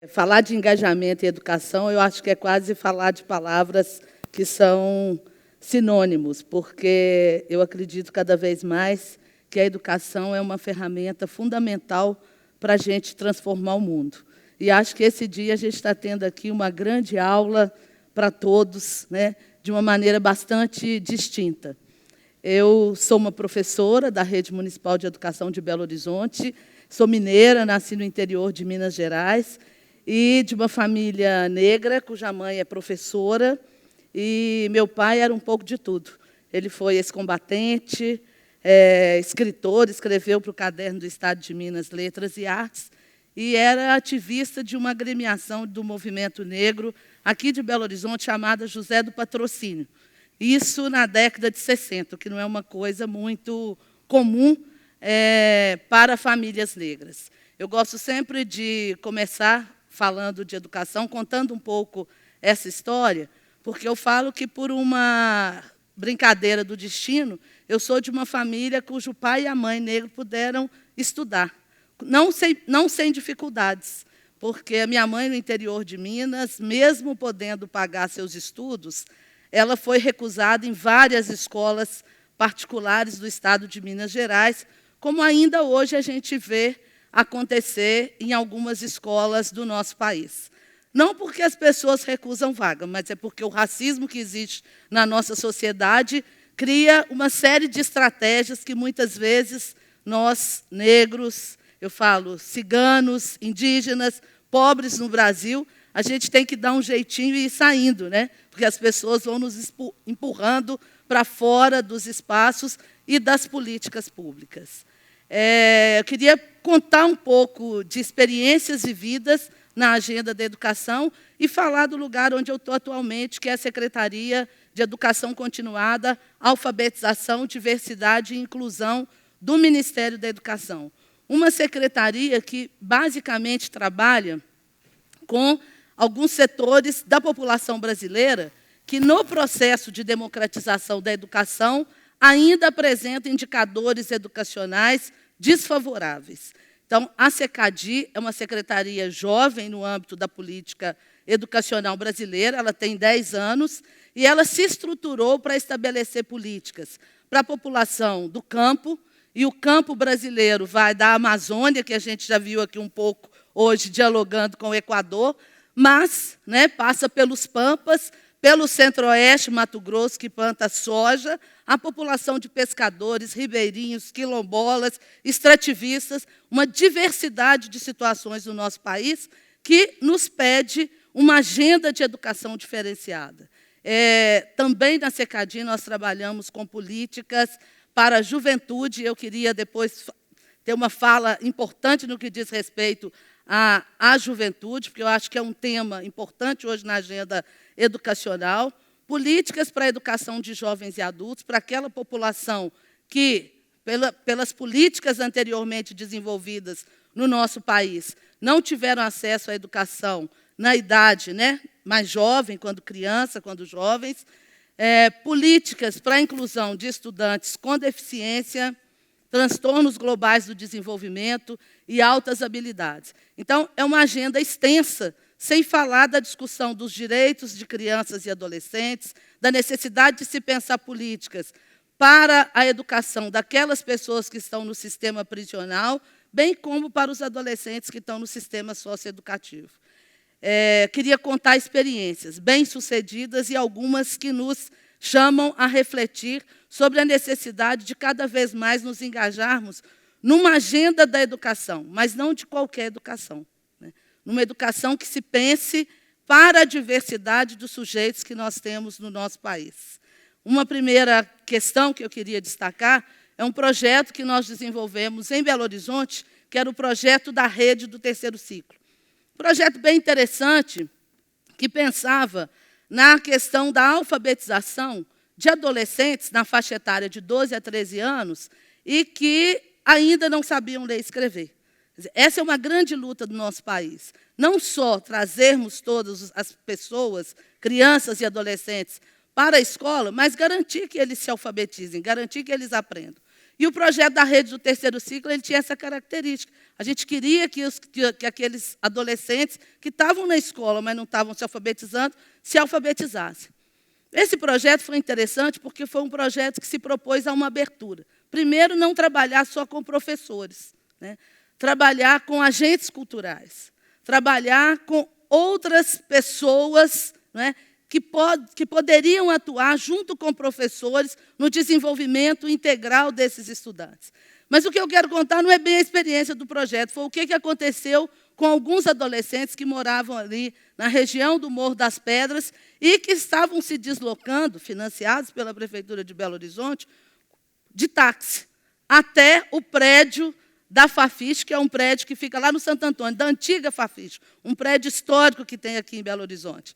Falar de engajamento e educação, eu acho que é quase falar de palavras que são sinônimos, porque eu acredito cada vez mais que a educação é uma ferramenta fundamental para a gente transformar o mundo. E acho que esse dia a gente está tendo aqui uma grande aula para todos, né, de uma maneira bastante distinta. Eu sou uma professora da Rede Municipal de Educação de Belo Horizonte, sou mineira, nasci no interior de Minas Gerais, e de uma família negra, cuja mãe é professora, e meu pai era um pouco de tudo. Ele foi ex-combatente, escritor, escreveu para o Caderno do Estado de Minas Letras e Artes, e era ativista de uma agremiação do movimento negro aqui de Belo Horizonte, chamada José do Patrocínio. Isso na década de 60, que não é uma coisa muito comum para famílias negras. Eu gosto sempre de começar falando de educação, contando um pouco essa história, porque eu falo que, por uma brincadeira do destino, eu sou de uma família cujo pai e a mãe negro puderam estudar, não sem dificuldades, porque a minha mãe, no interior de Minas, mesmo podendo pagar seus estudos, ela foi recusada em várias escolas particulares do estado de Minas Gerais, como ainda hoje a gente vê acontecer em algumas escolas do nosso país. Não porque as pessoas recusam vaga, mas é porque o racismo que existe na nossa sociedade cria uma série de estratégias que, muitas vezes, nós, negros, eu falo ciganos, indígenas, pobres no Brasil, a gente tem que dar um jeitinho e ir saindo, né? Porque as pessoas vão nos empurrando para fora dos espaços e das políticas públicas. Eu queria contar um pouco de experiências vividas na agenda da educação e falar do lugar onde eu estou atualmente, que é a Secretaria de Educação Continuada, Alfabetização, Diversidade e Inclusão do Ministério da Educação. Uma secretaria que, basicamente, trabalha com alguns setores da população brasileira que, no processo de democratização da educação, ainda apresenta indicadores educacionais desfavoráveis. Então, a SECADI é uma secretaria jovem no âmbito da política educacional brasileira, ela tem 10 anos, e ela se estruturou para estabelecer políticas para a população do campo, e o campo brasileiro vai da Amazônia, que a gente já viu aqui um pouco hoje, dialogando com o Equador, mas, né, passa pelos Pampas, pelo Centro-Oeste, Mato Grosso, que planta soja, a população de pescadores, ribeirinhos, quilombolas, extrativistas, uma diversidade de situações no nosso país que nos pede uma agenda de educação diferenciada. Também na SECADI nós trabalhamos com políticas para a juventude. Eu queria depois ter uma fala importante no que diz respeito à juventude, porque eu acho que é um tema importante hoje na agenda educacional. Políticas para a educação de jovens e adultos, para aquela população que, pelas políticas anteriormente desenvolvidas no nosso país, não tiveram acesso à educação na idade, né, mais jovem, quando criança, quando jovens. Políticas para a inclusão de estudantes com deficiência, transtornos globais do desenvolvimento e altas habilidades. Então, é uma agenda extensa, sem falar da discussão dos direitos de crianças e adolescentes, da necessidade de se pensar políticas para a educação daquelas pessoas que estão no sistema prisional, bem como para os adolescentes que estão no sistema socioeducativo. Queria contar experiências bem-sucedidas e algumas que nos chamam a refletir sobre a necessidade de cada vez mais nos engajarmos numa agenda da educação, mas não de qualquer educação, né? Numa educação que se pense para a diversidade dos sujeitos que nós temos no nosso país. Uma primeira questão que eu queria destacar é um projeto que nós desenvolvemos em Belo Horizonte, que era o projeto da rede do terceiro ciclo. Um projeto bem interessante, que pensava na questão da alfabetização de adolescentes na faixa etária de 12 a 13 anos e que ainda não sabiam ler e escrever. Essa é uma grande luta do nosso país. Não só trazermos todas as pessoas, crianças e adolescentes, para a escola, mas garantir que eles se alfabetizem, garantir que eles aprendam. E o projeto da rede do terceiro ciclo ele tinha essa característica. A gente queria que aqueles adolescentes que estavam na escola, mas não estavam se alfabetizassem. Esse projeto foi interessante porque foi um projeto que se propôs a uma abertura. Primeiro, não trabalhar só com professores, né? Trabalhar com agentes culturais, trabalhar com outras pessoas, né, que poderiam atuar junto com professores no desenvolvimento integral desses estudantes. Mas o que eu quero contar não é bem a experiência do projeto, foi o que aconteceu com alguns adolescentes que moravam ali na região do Morro das Pedras e que estavam se deslocando, financiados pela Prefeitura de Belo Horizonte, de táxi, até o prédio da Fafis, que é um prédio que fica lá no Santo Antônio, da antiga Fafis, um prédio histórico que tem aqui em Belo Horizonte.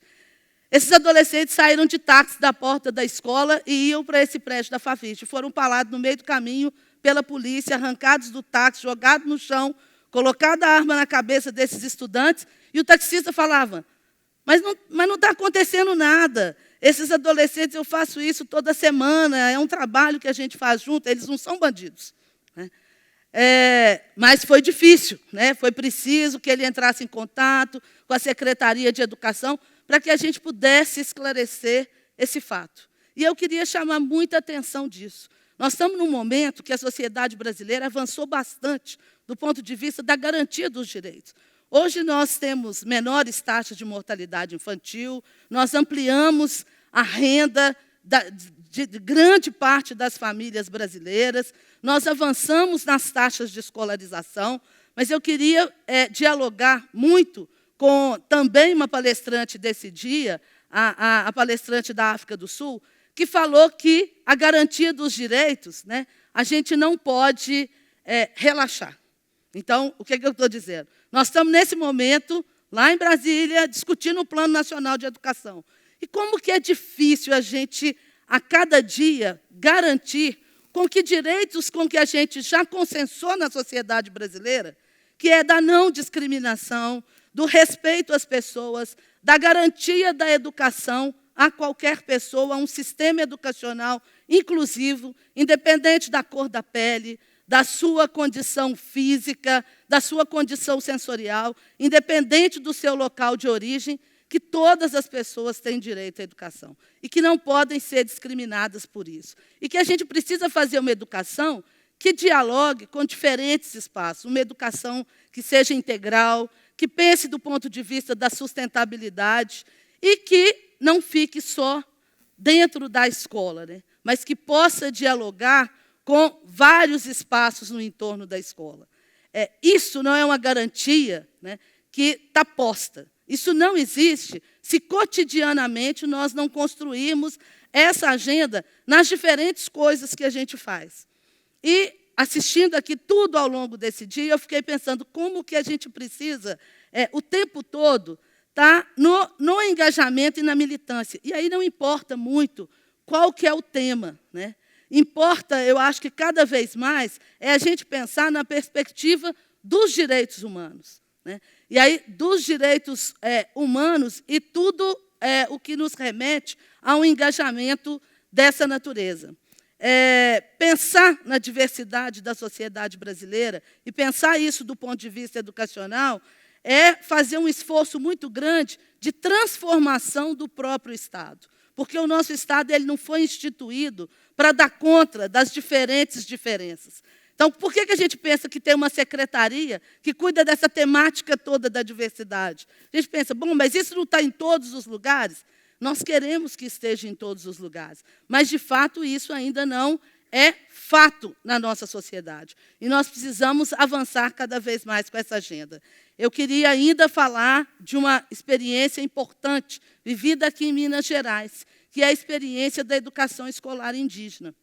Esses adolescentes saíram de táxi da porta da escola e iam para esse prédio da Fafis. Foram parados no meio do caminho pela polícia, arrancados do táxi, jogados no chão, colocada a arma na cabeça desses estudantes, e o taxista falava, mas não está acontecendo nada. Esses adolescentes, eu faço isso toda semana, é um trabalho que a gente faz junto, eles não são bandidos, né? Mas foi difícil, né? Foi preciso que ele entrasse em contato com a Secretaria de Educação para que a gente pudesse esclarecer esse fato. E eu queria chamar muita atenção disso. Nós estamos num momento que a sociedade brasileira avançou bastante do ponto de vista da garantia dos direitos. Hoje nós temos menores taxas de mortalidade infantil, nós ampliamos a renda de grande parte das famílias brasileiras, nós avançamos nas taxas de escolarização, mas eu queria dialogar muito com também uma palestrante desse dia, a palestrante da África do Sul, que falou que a garantia dos direitos, né, a gente não pode relaxar. Então, o que eu estou dizendo? Nós estamos, nesse momento, lá em Brasília, discutindo o Plano Nacional de Educação. E como que é difícil a gente, a cada dia, garantir com que direitos com que a gente já consensou na sociedade brasileira, que é da não discriminação, do respeito às pessoas, da garantia da educação a qualquer pessoa, a um sistema educacional inclusivo, independente da cor da pele, da sua condição física, da sua condição sensorial, independente do seu local de origem, que todas as pessoas têm direito à educação e que não podem ser discriminadas por isso. E que a gente precisa fazer uma educação que dialogue com diferentes espaços, uma educação que seja integral, que pense do ponto de vista da sustentabilidade e que não fique só dentro da escola, né? Mas que possa dialogar com vários espaços no entorno da escola. Isso não é uma garantia, né, que está posta. Isso não existe se cotidianamente nós não construirmos essa agenda nas diferentes coisas que a gente faz. E, assistindo aqui tudo ao longo desse dia, eu fiquei pensando como que a gente precisa, o tempo todo, estar no engajamento e na militância. E aí não importa muito qual que é o tema, né? Importa, eu acho que cada vez mais, a gente pensar na perspectiva dos direitos humanos, né? E aí, dos direitos humanos e tudo o que nos remete a um engajamento dessa natureza. Pensar na diversidade da sociedade brasileira e pensar isso do ponto de vista educacional é fazer um esforço muito grande de transformação do próprio Estado. Porque o nosso Estado ele não foi instituído para dar conta das diferentes diferenças. Então, por que a gente pensa que tem uma secretaria que cuida dessa temática toda da diversidade? A gente pensa, bom, mas isso não está em todos os lugares? Nós queremos que esteja em todos os lugares, mas, de fato, isso ainda não é fato na nossa sociedade. E nós precisamos avançar cada vez mais com essa agenda. Eu queria ainda falar de uma experiência importante vivida aqui em Minas Gerais, que é a experiência da educação escolar indígena.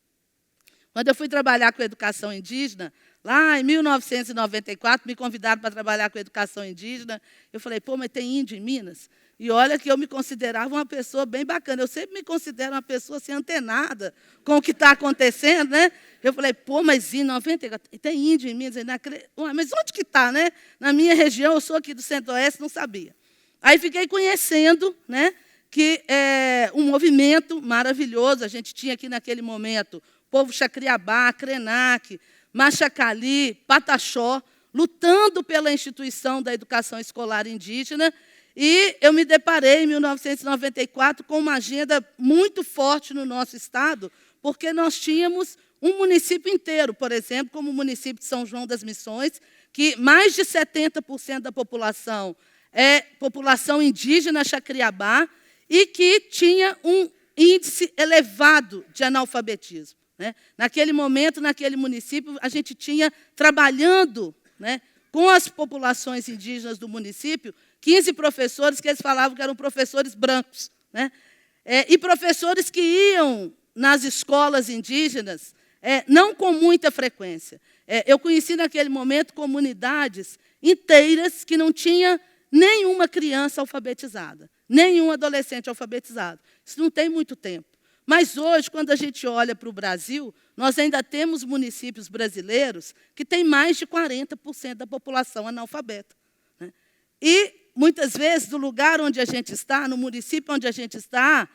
Quando eu fui trabalhar com a educação indígena, Lá em 1994, me convidaram para trabalhar com educação indígena. Eu falei, pô, mas tem índio em Minas? E olha que eu me considerava uma pessoa bem bacana. Eu sempre me considero uma pessoa assim, antenada com o que está acontecendo, né? Eu falei, pô, mas em 94, tem índio em Minas? Mas onde que está, né? Na minha região, eu sou aqui do Centro-Oeste, não sabia. Aí fiquei conhecendo, né, que é um movimento maravilhoso. A gente tinha aqui naquele momento o povo Xacriabá, Krenak, Machacali, Pataxó, lutando pela instituição da educação escolar indígena. E eu me deparei, em 1994, com uma agenda muito forte no nosso Estado, porque nós tínhamos um município inteiro, por exemplo, como o município de São João das Missões, que mais de 70% da população é população indígena Xacriabá, e que tinha um índice elevado de analfabetismo. Né? Naquele momento, naquele município, a gente tinha, trabalhando, né, com as populações indígenas do município, 15 professores que eles falavam que eram professores brancos. Né? E professores que iam nas escolas indígenas, não com muita frequência. Eu conheci, naquele momento, comunidades inteiras que não tinha nenhuma criança alfabetizada, nenhum adolescente alfabetizado. Isso não tem muito tempo. Mas hoje, quando a gente olha para o Brasil, nós ainda temos municípios brasileiros que têm mais de 40% da população analfabeta. Né? E, muitas vezes, do lugar onde a gente está, no município onde a gente está,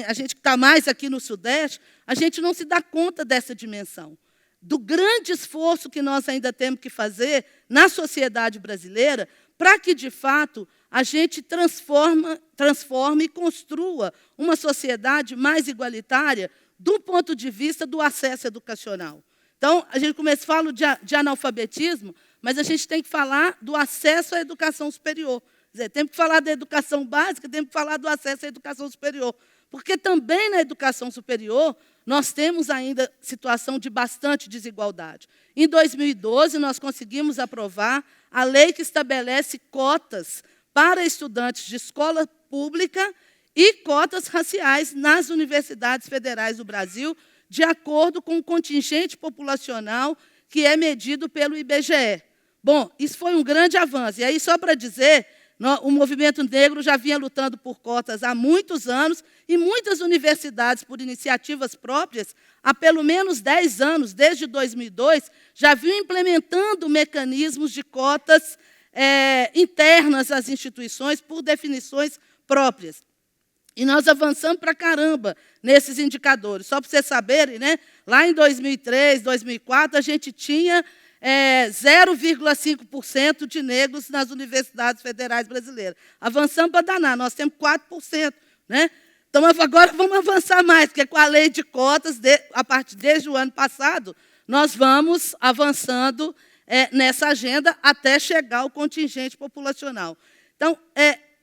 a gente que está mais aqui no Sudeste, a gente não se dá conta dessa dimensão, do grande esforço que nós ainda temos que fazer na sociedade brasileira para que, de fato, a gente transforme e construa uma sociedade mais igualitária do ponto de vista do acesso educacional. Então, a gente fala de analfabetismo, mas a gente tem que falar do acesso à educação superior. Quer dizer, temos que falar da educação básica, temos que falar do acesso à educação superior. Porque também na educação superior, nós temos ainda situação de bastante desigualdade. Em 2012, nós conseguimos aprovar a lei que estabelece cotas para estudantes de escola pública e cotas raciais nas universidades federais do Brasil, de acordo com o contingente populacional que é medido pelo IBGE. Bom, isso foi um grande avanço. E aí, só para dizer, o movimento negro já vinha lutando por cotas há muitos anos, e muitas universidades, por iniciativas próprias, há pelo menos 10 anos, desde 2002, já vinham implementando mecanismos de cotas internas às instituições, por definições próprias. E nós avançamos para caramba nesses indicadores. Só para vocês saberem, né, lá em 2003, 2004, a gente tinha 0,5% de negros nas universidades federais brasileiras. Avançamos para danar, nós temos 4%. Né? Então, agora vamos avançar mais, porque com a lei de cotas, desde o ano passado, nós vamos avançando nessa agenda até chegar ao contingente populacional. Então,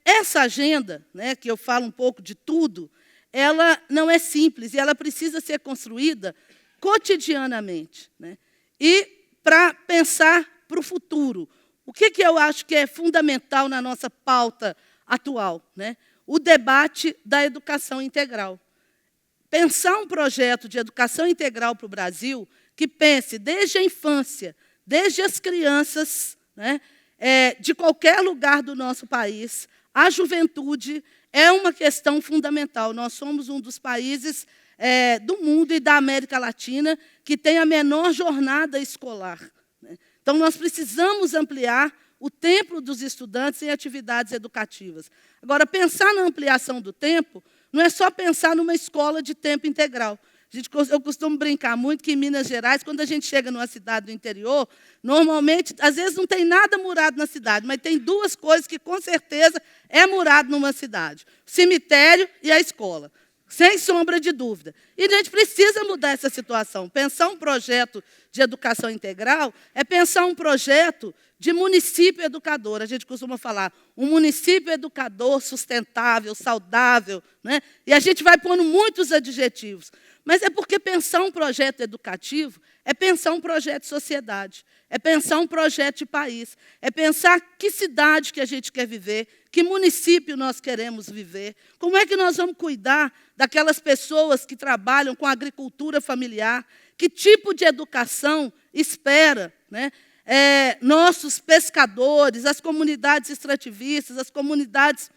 essa agenda, né, que eu falo um pouco de tudo, ela não é simples, e ela precisa ser construída cotidianamente. Né? E para pensar para o futuro. O que eu acho que é fundamental na nossa pauta atual? Né? O debate da educação integral. Pensar um projeto de educação integral para o Brasil que pense desde a infância, desde as crianças, né, de qualquer lugar do nosso país, a juventude é uma questão fundamental. Nós somos um dos países do mundo e da América Latina que tem a menor jornada escolar. Né? Então, nós precisamos ampliar o tempo dos estudantes em atividades educativas. Agora, pensar na ampliação do tempo não é só pensar numa escola de tempo integral. Eu costumo brincar muito que, em Minas Gerais, quando a gente chega numa cidade do interior, normalmente, às vezes, não tem nada murado na cidade, mas tem duas coisas que, com certeza, é murado numa cidade: o cemitério e a escola. Sem sombra de dúvida. E a gente precisa mudar essa situação. Pensar um projeto de educação integral é pensar um projeto de município educador. A gente costuma falar um município educador sustentável, saudável. Né? E a gente vai pondo muitos adjetivos. Mas é porque pensar um projeto educativo é pensar um projeto de sociedade, é pensar um projeto de país, é pensar que cidade que a gente quer viver, que município nós queremos viver, como é que nós vamos cuidar daquelas pessoas que trabalham com a agricultura familiar, que tipo de educação espera né? Nossos pescadores, as comunidades extrativistas, as comunidades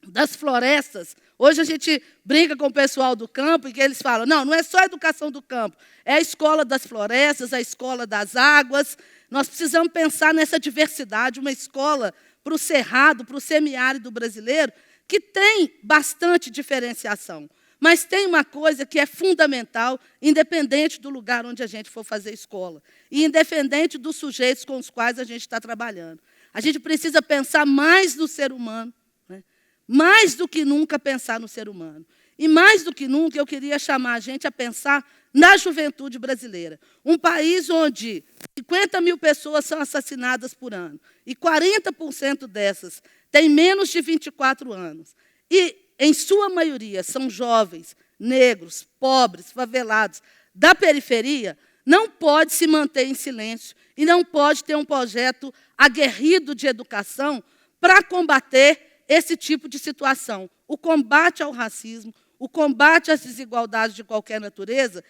das florestas. Hoje a gente brinca com o pessoal do campo e que eles falam, não é só a educação do campo, é a escola das florestas, a escola das águas. Nós precisamos pensar nessa diversidade, uma escola para o cerrado, para o semiárido brasileiro, que tem bastante diferenciação. Mas tem uma coisa que é fundamental, independente do lugar onde a gente for fazer escola, e independente dos sujeitos com os quais a gente está trabalhando. A gente precisa pensar mais no ser humano, né? Mais do que nunca pensar no ser humano. E mais do que nunca eu queria chamar a gente a pensar na juventude brasileira. Um país onde 50 mil pessoas são assassinadas por ano, e 40% dessas têm menos de 24 anos. E, em sua maioria, são jovens, negros, pobres, favelados, da periferia, não pode se manter em silêncio e não pode ter um projeto aguerrido de educação para combater esse tipo de situação. O combate ao racismo, o combate às desigualdades de qualquer natureza,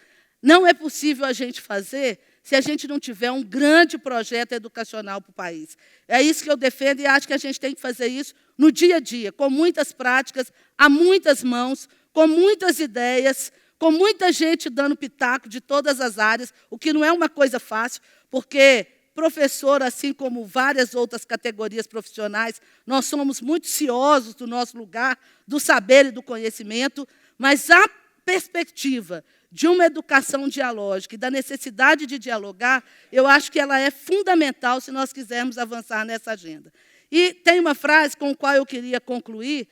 não é possível a gente fazer se a gente não tiver um grande projeto educacional para o país. É isso que eu defendo e acho que a gente tem que fazer isso no dia a dia, com muitas práticas, a muitas mãos, com muitas ideias, com muita gente dando pitaco de todas as áreas, o que não é uma coisa fácil, porque professor, assim como várias outras categorias profissionais, nós somos muito ciosos do nosso lugar, do saber e do conhecimento, mas a perspectiva de uma educação dialógica e da necessidade de dialogar, eu acho que ela é fundamental se nós quisermos avançar nessa agenda. E tem uma frase com a qual eu queria concluir,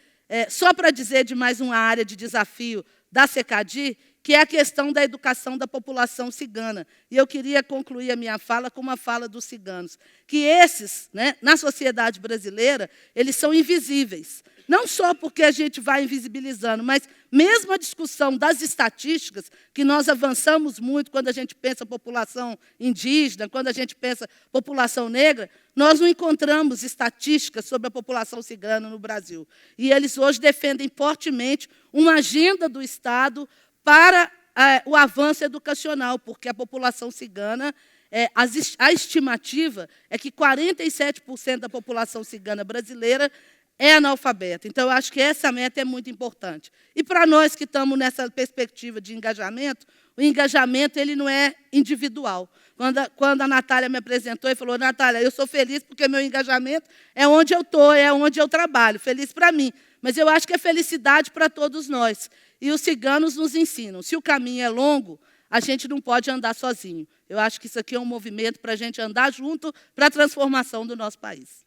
só para dizer de mais uma área de desafio da CECADI, que é a questão da educação da população cigana. E eu queria concluir a minha fala com uma fala dos ciganos, que esses, né, na sociedade brasileira, eles são invisíveis. Não só porque a gente vai invisibilizando, mas mesmo a discussão das estatísticas, que nós avançamos muito quando a gente pensa população indígena, quando a gente pensa população negra, nós não encontramos estatísticas sobre a população cigana no Brasil. E eles hoje defendem fortemente uma agenda do Estado para o avanço educacional, porque a população cigana, a estimativa é que 47% da população cigana brasileira é analfabeta. Então, eu acho que essa meta é muito importante. E, para nós que estamos nessa perspectiva de engajamento, o engajamento ele não é individual. Quando a Natália me apresentou e falou, Natália, eu sou feliz porque meu engajamento é onde eu estou, é onde eu trabalho, feliz para mim. Mas eu acho que é felicidade para todos nós. E os ciganos nos ensinam, se o caminho é longo, a gente não pode andar sozinho. Eu acho que isso aqui é um movimento para a gente andar junto para a transformação do nosso país.